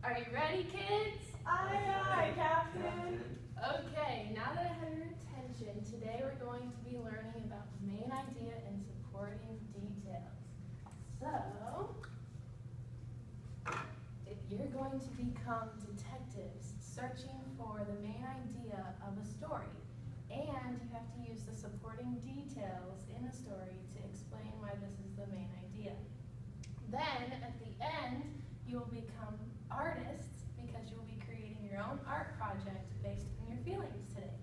Are you ready, kids? Aye, aye, Captain. Okay, now that I have your attention, today we're going to be learning about the main idea and supporting details. So, if you're going to become detectives searching for the main idea of a story, and you have to use the supporting details in the story to explain why this is the main idea. Then, at the end, you will become artists because you will be creating your own art project based on your feelings today.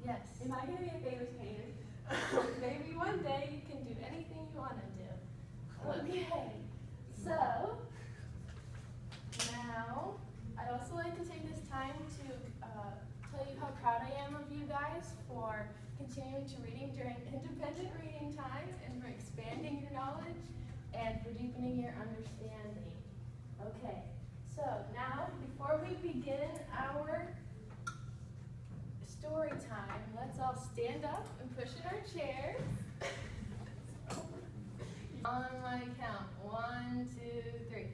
Yes. Am I going to be a famous painter? Maybe one day you can do anything you want to do. Okay, so now I'd also like to take this time to tell you how proud I am of you guys for continuing to reading during independent reading time and for expanding your knowledge and for deepening your understanding. Okay, so now before we begin our story time, let's all stand up and push in our chairs. On my count, 1, 2, 3.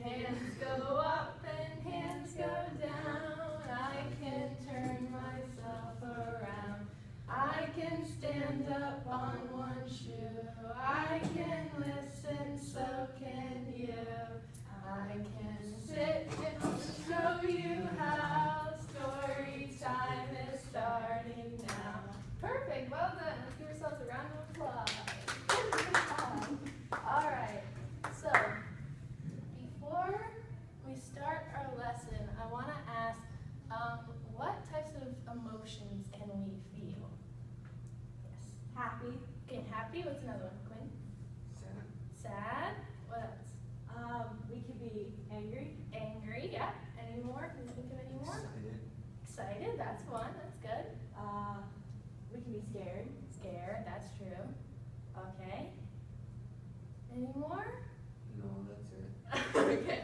Hands go up and hands go down. I can turn myself around. I can stand up on one shoe. I can listen, so can you. I can sit and show you how. Story time is starting now. Perfect, well done. Let's give yourselves a round of applause. All right, so before we start our lesson, I want to ask, what types of emotions can we feel? Yes. Happy. Okay, happy. What's another one, Quinn? Sad. Sad. What else? We could be angry. Angry, yeah. Any more? Can you think of any more? Excited. Excited, that's one. That's good. We can be scared. Scared, that's true. Okay. Any more? No, that's it. Okay.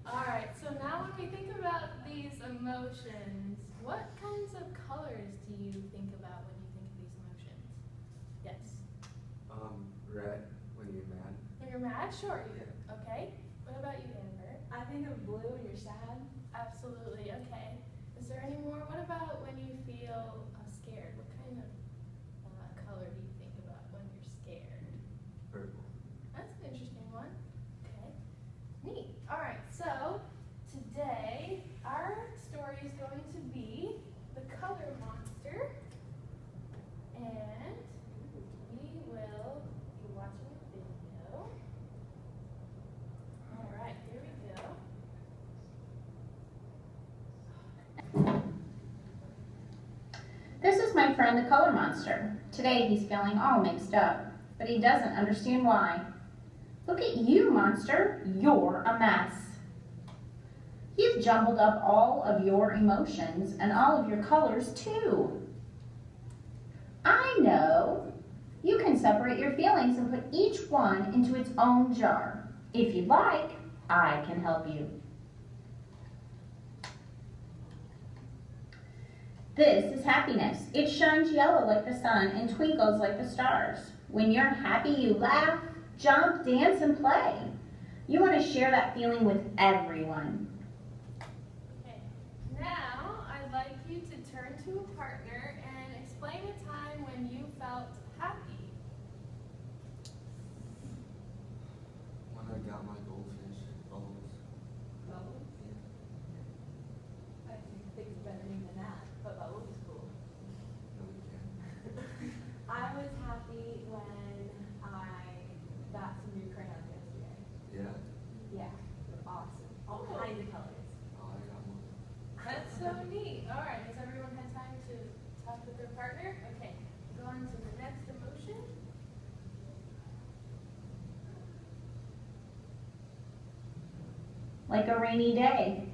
All right, so now when we think about these emotions, what kinds of colors do you think about when you think of these emotions? Yes. Red when you're mad. When you're mad? Sure. Yeah. Okay. What about you, Amber? I think of blue when you're sad. Absolutely. Okay. Is there any more? What about when you feel scared? What kind of color do you think about when you're scared? Purple. That's an interesting one. Okay. Neat. All right. So today our story is going to be The Color Monster, and we will be watching a video. All right. Here we go. This is my friend the Color Monster. Today he's feeling all mixed up, but he doesn't understand why. Look at you, Monster. You're a mess. You've jumbled up all of your emotions and all of your colors too. I know. You can separate your feelings and put each one into its own jar. If you'd like, I can help you. This is happiness. It shines yellow like the sun and twinkles like the stars. When you're happy, you laugh, jump, dance, and play. You want to share that feeling with everyone. Okay. Now I'd like you to turn to a partner and explain a time when you felt happy. When I got my goldfish bubbles. Bubbles? Yeah. I think it's a better name than that, but bubbles is cool. No, you can't. I was happy when I got some new crayons yesterday. Yeah. Yeah, they're awesome. All Oh. kinds of colors. Oh, I got one. That's so neat. All right. Has everyone had time to talk with their partner? Okay. Go on to the next emotion. Like a rainy day.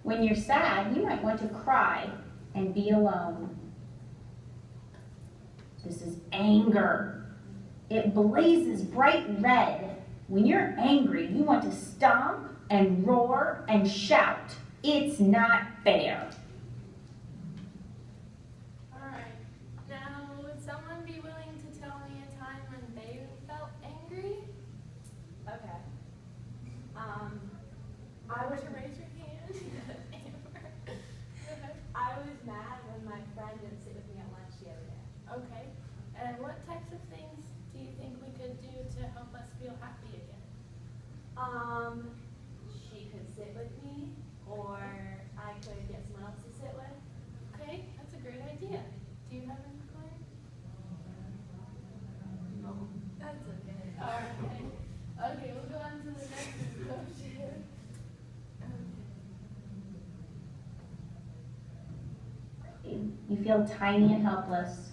When you're sad, you might want to cry and be alone. This is anger. It blazes bright red. When you're angry, you want to stomp and roar and shout. It's not fair. All right. Now, would someone be willing to tell me a time when they felt angry? Okay. I was She could sit with me, or I could get someone else to sit with. Okay, that's a great idea. Do you have any Quinn? No. That's okay. All right. Okay, we'll go on to the next emotion. You feel tiny and helpless.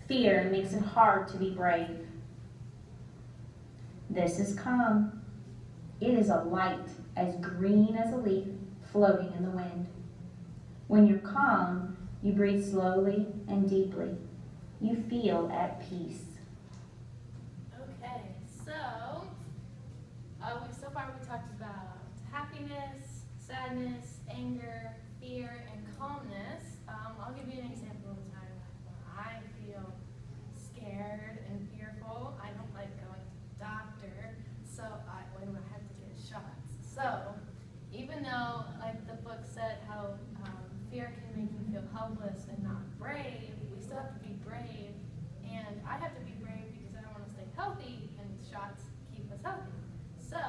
Fear makes it hard to be brave. This is calm. It is a light as green as a leaf floating in the wind. When you're calm, you breathe slowly and deeply. You feel at peace. Okay, so far we talked about happiness, sadness, anger, fear, and calmness. I'll give you an example of a time when I feel scared and fearful. I don't like going to the doctor, so when I have to get shots. So even though, like the book said, how fear can make you feel helpless and not brave, we still have to be brave. And I have to be brave because I want to stay healthy, and shots keep us healthy. So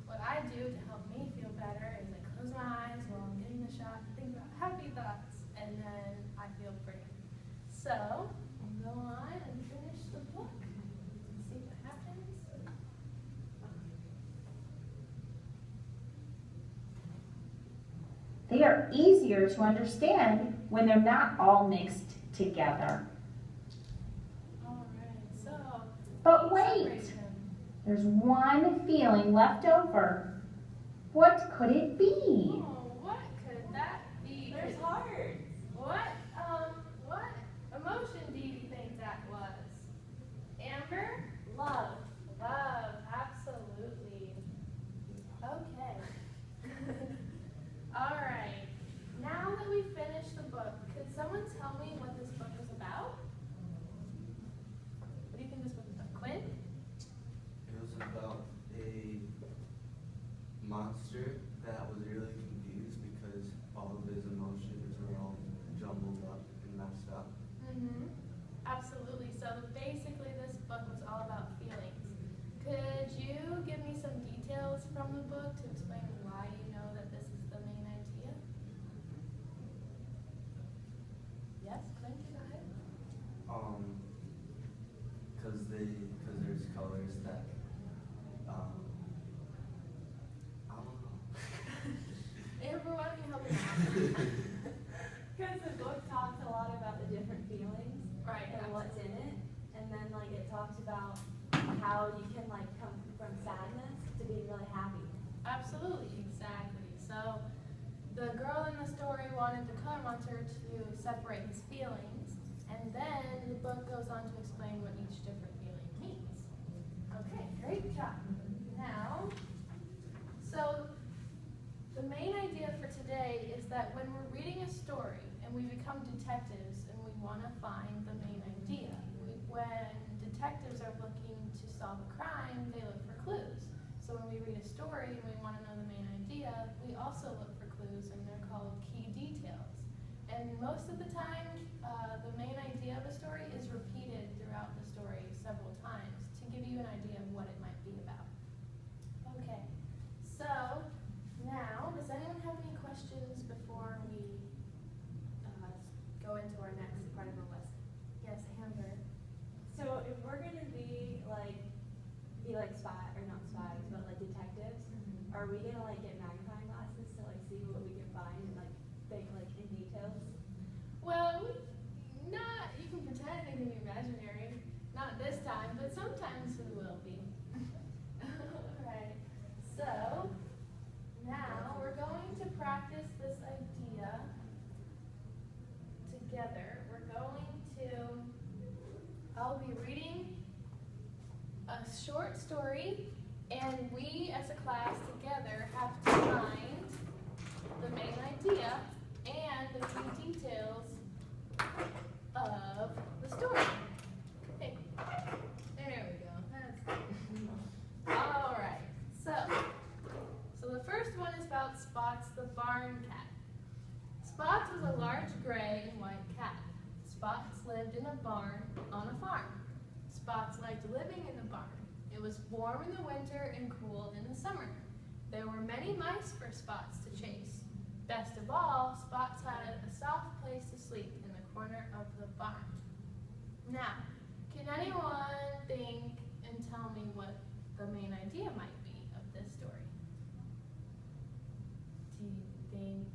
what I do to help me feel better is I close my eyes while I'm getting the shot, think about happy thoughts, and then I feel brave. So I'll go on and finish the book and see what happens. They are easier to understand when they're not all mixed together. All right, so But wait, separate them. there's one feeling left over. What could it be? Oh, what could that be? There's hearts. What emotion do you think that was? Amber? Love. Love, absolutely. Okay. All right. Now that we've finished the book, could someone tell me what this book is about? What do you think this book is about? Quinn? It was about a monster that was really confused because all of his emotions were all jumbled up and messed up. Mm-hmm. Absolutely. So basically this book was all about feelings. Could you give me some details from the book to explain why you know that this is the main idea? Yes, Quinn, go ahead. Cause there's colors that, I don't know. Amber, why don't you help me out? Because the book talks a lot about the different feelings Right. and what's in it, and then like it talks about how you can like come from sadness to being really happy. Absolutely, exactly. So the girl in the story wanted the color monster to separate his feelings, and then the book goes on to explain what each different feeling means. Okay, great job. Now, so the main idea for today is that when we're reading a story and we become detectives and we want to find the main idea, when detectives are looking to solve a crime, they look for clues. So when we read a story and we want to know the main idea, we also look for clues, and they're called key details. And most of the time, the main idea of a story is repeated throughout the story several times to give you an idea of what it might be about. Okay, so now, does anyone have any questions before we go into our next part of the lesson? Yes, Amber. So if we're gonna be like spy or not spies, but like detectives, are we gonna like get magnifying glasses to like see what we can find and like think like in details? Well, you can pretend anything imaginary. Not this time, but sometimes we will be. Alright, so now we're going to practice this idea together. I'll be reading a short story, and we as a class together have to find the main idea and the key details of the story. Okay, there we go. That's good. All right, so the first one is about Spots the barn cat. Spots was a large gray and white cat. Spots lived in a barn on a farm. Spots liked living in the barn. It was warm in the winter and cool in the summer. many mice for Spots to chase. Best of all, Spots had a soft place to sleep in the corner of the barn. Now, can anyone think and tell me what the main idea might be of this story? Do you think?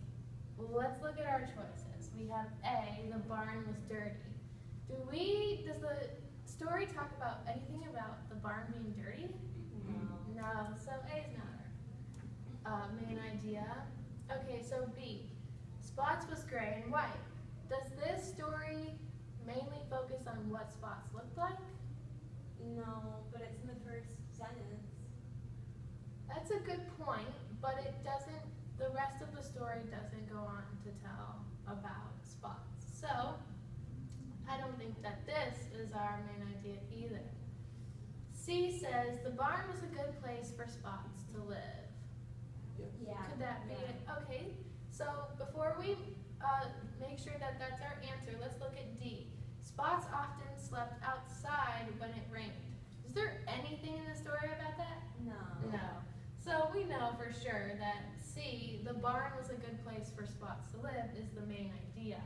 Well, let's look at our choices. We have A, the barn was dirty. Does the story talk about anything about the barn being dirty? No, so A is not our main idea. Okay, so B, Spots was gray and white. Does this story mainly focus on what Spots looked like? No, but it's in the first sentence. That's a good point, but it doesn't, the rest of the story doesn't go on to tell about Spots. So, I don't think that this is our main idea either. C says, the barn was a good place for Spots to live. Yeah. Could that be it? Okay, so before we make sure that that's our answer, let's look at D. Spots often slept outside when it rained. Is there anything in the story about that? No. No. So we know for sure that C, the barn was a good place for Spots to live, is the main idea.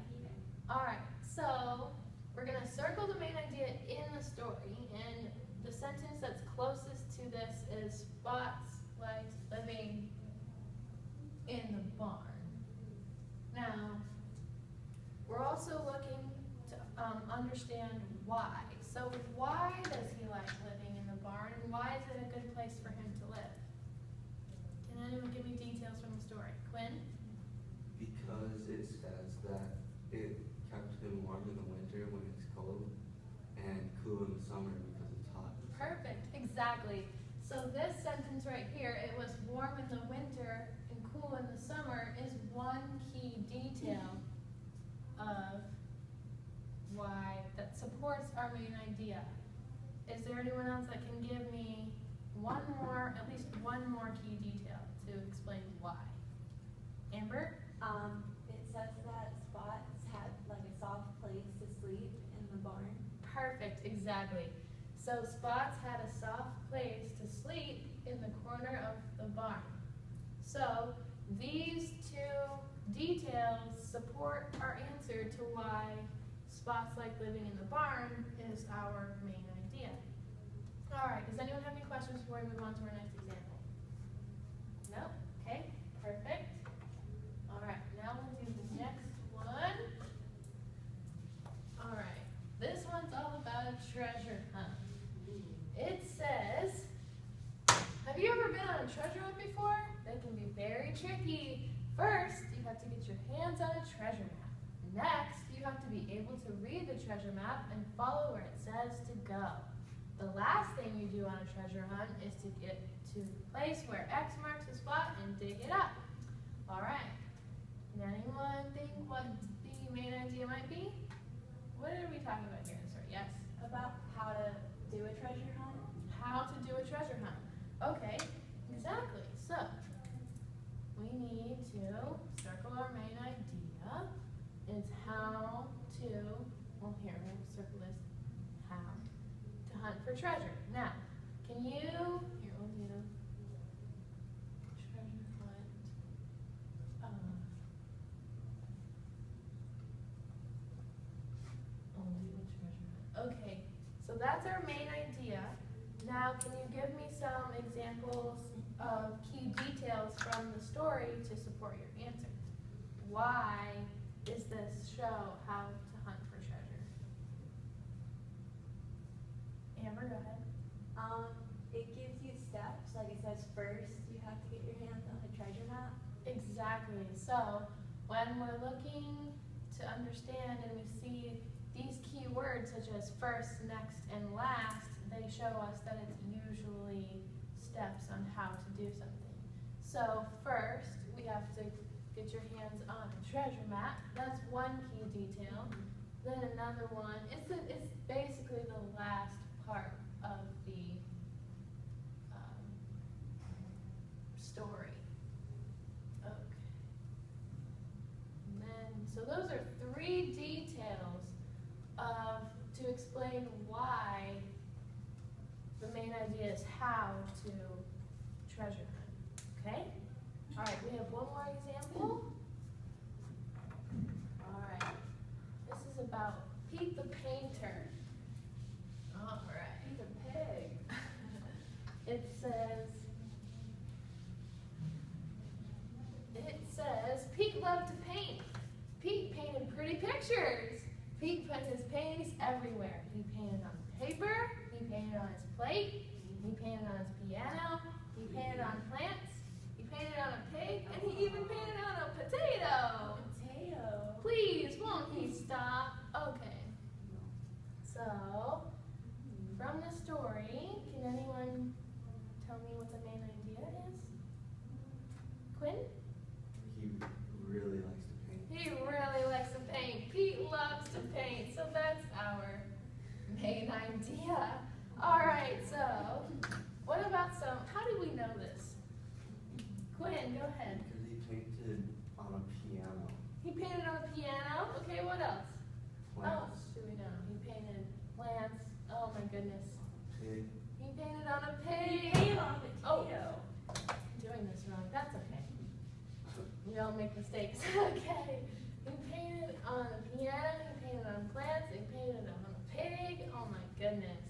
Alright, so we're going to circle the main idea in the story, and the sentence that's closest to this is Spots liked living in the barn. Now, we're also looking to understand why. So why does he like living in the barn, and why is it a good place for him to live? Can anyone give me details from the story? Quinn? Because it says that it kept him warm in the winter when it's cold, and cool in the summer because it's hot. Perfect, exactly. So this sentence right here, it was warm in the winter and cool in the summer, is one key detail of why that supports our main idea. Is there anyone else that can give me at least one more key detail to explain why? Amber? It says that Spots had like a soft place to sleep in the barn. Perfect, exactly. So Spots had a soft place to sleep in the corner of the barn. So these two details support our answer to why Spots like living in the barn is our main idea. All right, does anyone have any questions before we move on to our next example? No? Okay, perfect. All right, now we'll do the next one. All right, this one's all about a treasure hunt. It says, have you ever been on a treasure hunt before? They can be very tricky. First, you have to get your hands on a treasure map. Next, you have to be able to read the treasure map and follow where it says to go. The last thing you do on a treasure hunt is to get to the place where X marks the spot and dig it up. All right. Can anyone think what the main idea might be? What are we talking about here in the story? Yes? About how to do a treasure hunt? How to do a treasure hunt. Okay, exactly. So, we need to circle our main idea. It's how to, well here, we'll circle this, how to hunt for treasure. Now, can you, here we'll do treasure hunt. Only a treasure hunt. Okay, so that's our main idea. Now, can you give me some examples of key details from the story to support your answer? Why does this show how to hunt for treasure? Amber, go ahead. It gives you steps. Like it says, first you have to get your hands on a treasure map. Exactly. So when we're looking to understand and we see these key words such as first, next, and last, they show us that it's usually steps on how to do something. So first, we have to get your hands on a treasure map. That's one key detail. Then another one, it's basically the last part of the story. Okay. And then, so those are three details to explain why the main idea is how to treasure hunt. Okay? Alright, we have one more example. Alright, this is about Pete the Painter. Alright. He's a pig. It says, Pete loved to paint. Pete painted pretty pictures. Pete put his paintings everywhere. He painted on paper, he painted on his plate, he painted on his piano, he painted on plants, he painted on a pig, and he even painted on a potato. Potato. Please, won't he stop? Okay. So, from the story, can anyone tell me what the main idea is? Quinn? He really likes to paint. He really likes to paint. Pete loves to paint, so that's our main idea. All right, so what about how do we know this? Quinn, go ahead. Because he painted on a piano. He painted on a piano. Okay, what else? What else Plants. do we know? He painted plants. Oh my goodness. Pig. He painted on a He pig. painted on a potato. I'm doing this wrong. That's okay. We all make mistakes. Okay. He painted on a piano, he painted on plants, he painted on a pig. Oh my goodness.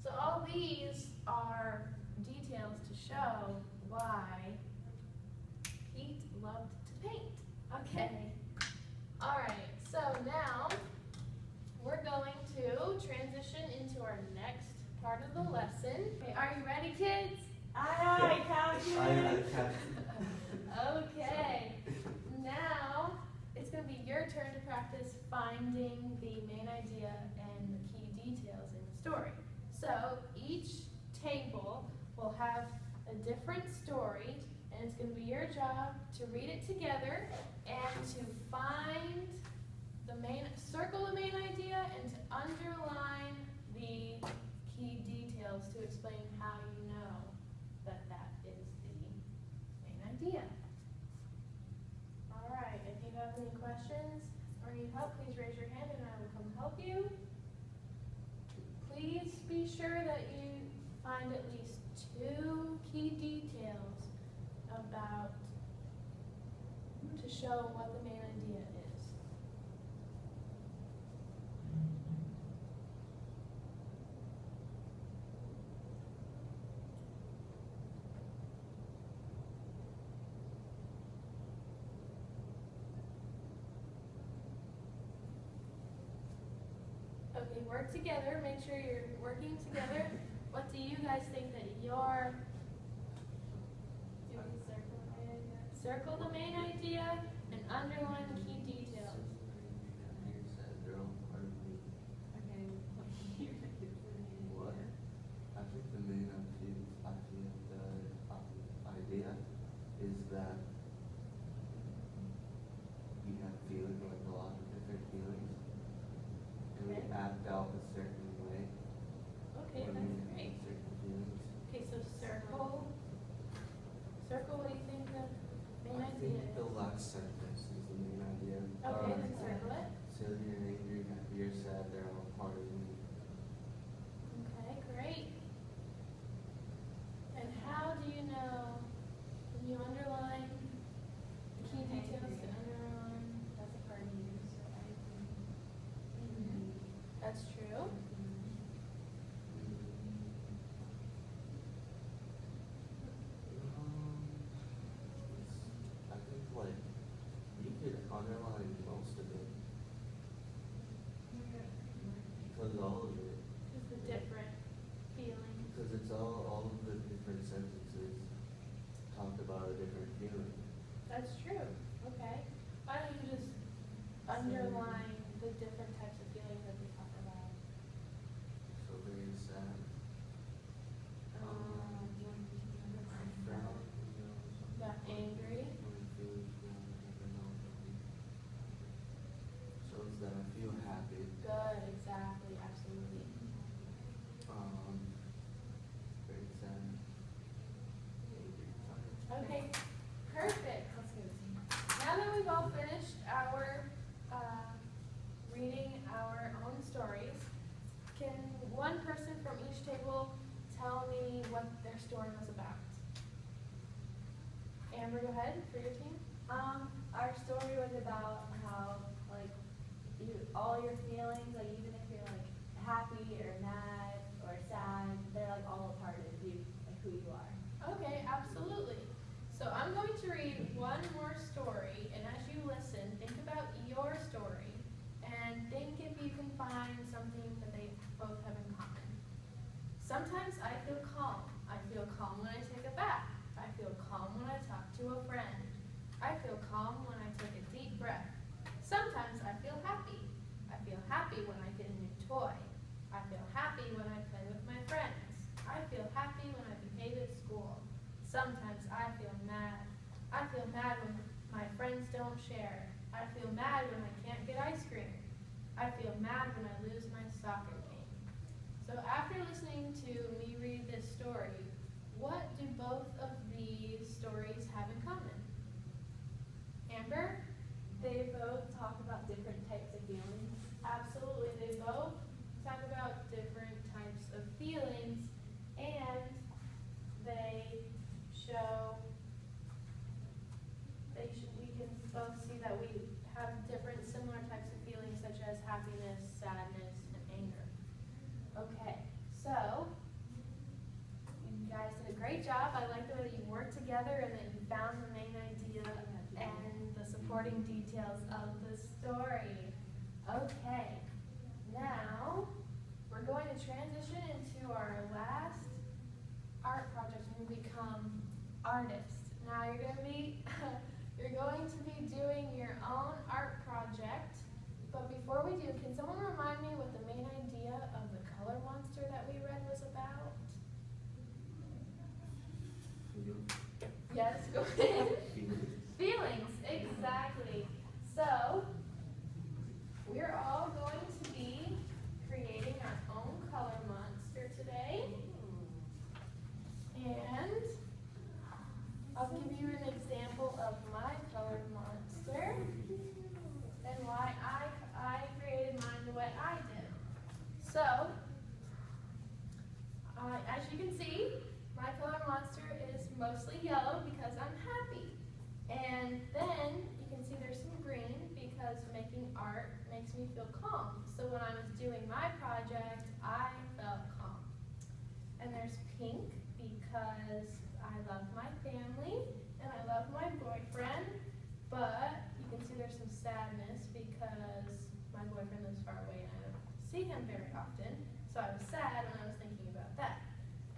So all these are details to show why Pete loved to paint. Okay. Alright, so now we're going to transition into our next part of the lesson. Okay, are you ready, kids? Aye, Captain. Okay. Now, it's going to be your turn to practice finding the main idea and the key details in the story. So, each table will have a different story, and it's going to be your job to read it together and to circle the main idea and to underline the key details to explain how you know that that is the main idea. All right, if you have any questions or need help, please raise your hand and I will come help you. Please be sure that you find at least 2 key details about to show what the main idea is. Okay, work together, make sure you're working together. What do you guys think that you're doing? Circle the main idea and underline the key details. What? I think the main idea is that we have feelings, like a lot of different feelings, and we Okay. act out a certain way Okay, when that's we great. have certain feelings. Okay, so circle. Circle, what do you think the main I idea think is? the last sentence is the main idea. Okay, then circle it. Silly and angry, happy or sad, they're all part of me. Okay, great. And how do you know when you underline the key details to underline? That's a part of you, so I think. That's true. I think like you could underline most of it because all of it, Just the different feelings. because it's all of the different sentences talk about a different feeling. That's true. Okay. Why don't you just underline the different types of feelings that we talk about? So very sad. Proud, you know, Got angry. my feelings wrong, never know me. Shows that I feel happy. Good, exactly, absolutely. Very sad. Angry. Okay, perfect. Now that we've all finished our Amber, go ahead for your team. Our story was about how, like, all your feelings, like, even if you're, like, happy or mad or sad, they're, like, all a part of you, like, who you are. Okay, absolutely. So I'm going to read one more story, and as you listen, think about your story, and think if you can find something that they both have in common. Sometimes I feel calm. I feel calm when I take a bath. I feel calm when I talk to a friend. I feel calm when I take a deep breath. Sometimes I feel happy. I feel happy when I get a new toy. I feel happy when I play with my friends. I feel happy when I behave at school. Sometimes I feel mad. I feel mad when my friends don't share. I feel mad when I can't get ice cream. I feel mad when I lose my soccer game. So after listening to me read this story, what do both of these stories have in common? Amber? They both talk about different types of feelings. Absolutely, they both talk about different types of feelings, and they show, we can both see that we have different similar types of feelings such as happiness, sadness, and anger. Okay, so you guys did a great job. I like the way that you worked together and that you found the main idea and the supporting details of the story. Okay, now we're going to transition into our last art project and become artists. Now you're going to be doing your own art project, but before we do, can someone remind me what the main idea of the color monster that we read was about? Yes, go ahead. Feelings, exactly. So, we're all going to be creating our own color monster today. And I'll give you an example of my color monster and why I created mine the way I did. So, as you can see, my color monster is mostly yellow because I'm happy. And then you can see there's some green because making art makes me feel calm. So when I was doing my project, I felt calm. And there's pink because I love my family and I love my boyfriend, but you can see there's some sadness because my boyfriend lives far away and I don't see him very often. So I was sad when I was thinking about that.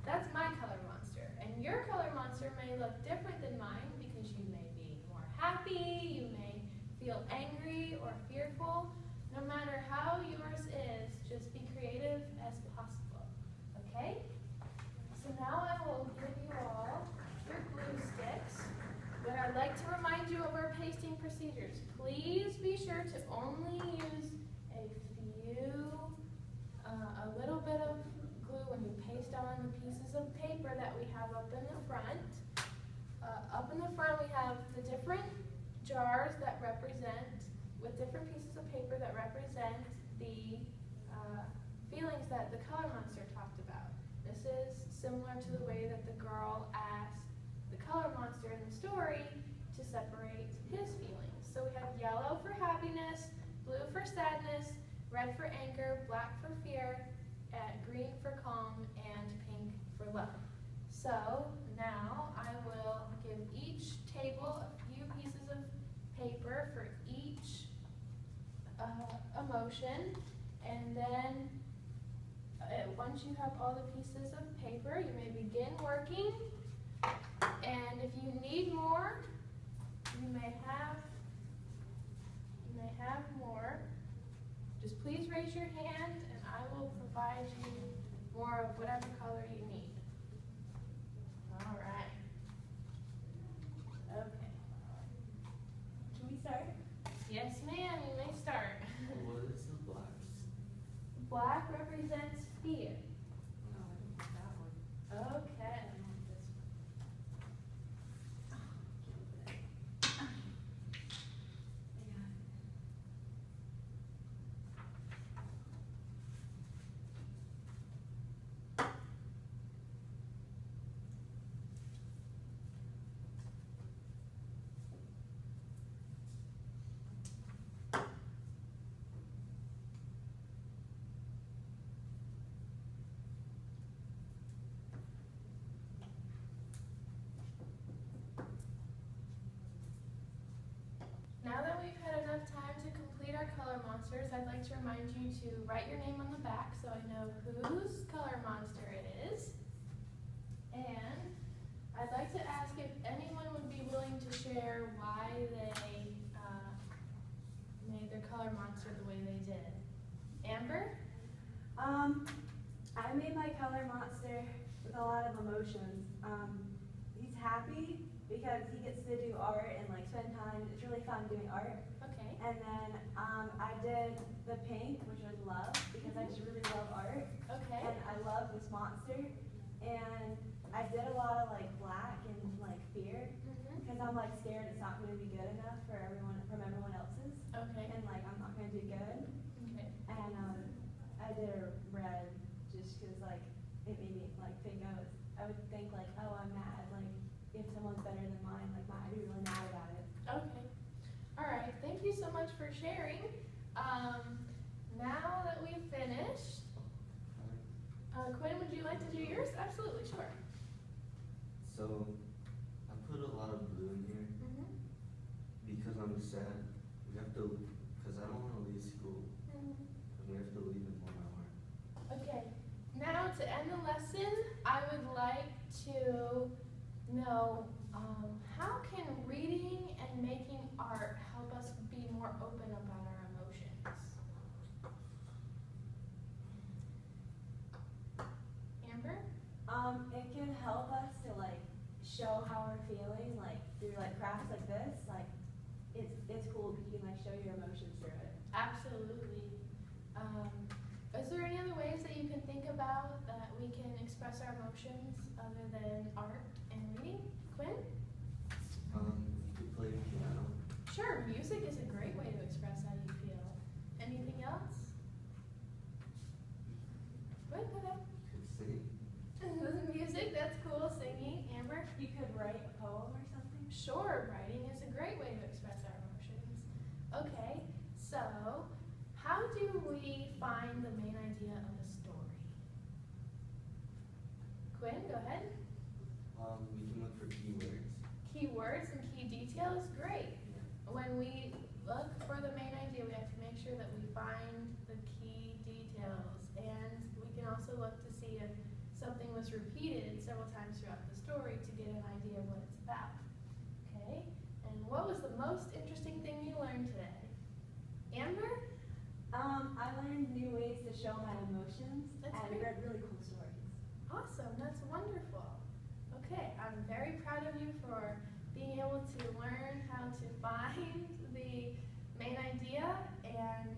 That's my color monster. And your color monster may look different than mine because you may be more happy, you may feel angry or fearful. No matter how yours is, just be creative as possible. Okay? So now I will give you all your glue sticks. But I'd like to remind you of our pasting procedures. Please be sure to only use a little bit of glue when you paste on the pieces of paper that we have up in the front. Up in the front we have the different jars that represent, with different pieces of paper that represent the feelings that the color monster talked about. This is similar to the way that the girl asked the color monster in the story to separate his feelings. So we have yellow for happiness, blue for sadness, red for anger, black for fear, green for calm, and pink for love. So now I will give each table a few pieces of paper for each emotion, and then once you have all the pieces of paper, you may begin working. And if you need more, you may have more. Just please raise your hand and I will provide you more of whatever color you need. All right. Okay. Can we start? Yes, ma'am, you may start. What is the black? Black represents fear. No, I don't want that one. Okay. Now that we've had enough time to complete our color monsters, I'd like to remind you to write your name on the back so I know whose color monster it is. And I'd like to ask if anyone would be willing to share why they made their color monster the way they did. Amber? I made my color monster with a lot of emotions. He's happy because he gets to do art and like spend time. It's really fun doing art. Okay. And then I did the pink, which was love, because I just really love art. Okay. And I love this monster. And I did a lot of like black and like fear, because I'm like scared it's not going to be good enough for everyone else's. Okay. And like I'm not going to do good. Okay. And I did a red just because like it made me like think I would think like, oh, I'm mad, like if someone's better than mine, like I'd be really mad about it. Okay. All right. Thank you so much for sharing. Now that we've finished, Quinn, would you like to do yours? Absolutely, sure. So, I put a lot of blue in here because I'm sad. We have to, because I don't want to leave school. And we have to leave in 1 hour. Okay. Now to end the lesson, I would like to know how can reading and making art help us be more open about our emotions? Amber? It can help us to like show how we're feeling, like through like crafts like this. Like it's cool because you can like show your emotions through it. Absolutely. Is there any other ways that you can think about that we can express our emotions other than art and reading? Quinn? You could play piano. Sure, music is a great way to express how you feel. Anything else? Quinn, go ahead. You could sing. Music, that's cool. Singing. Amber? You could write a poem or something. Sure, writing is a great way to express our emotions. Okay, so how do we find the main idea of a story? Quinn, go ahead. We can look for keywords. Keywords and key details, great. When we look for the main idea, we have to make sure that we find the key details. And we can also look to see if something was repeated several times throughout the story to get an idea of what it's about. Okay, and what was the most interesting thing you learned today? Amber? I learned new ways to show my emotions That's and great. read really cool stories. Awesome, that's wonderful. Okay, I'm very proud of you for being able to learn how to find the main idea and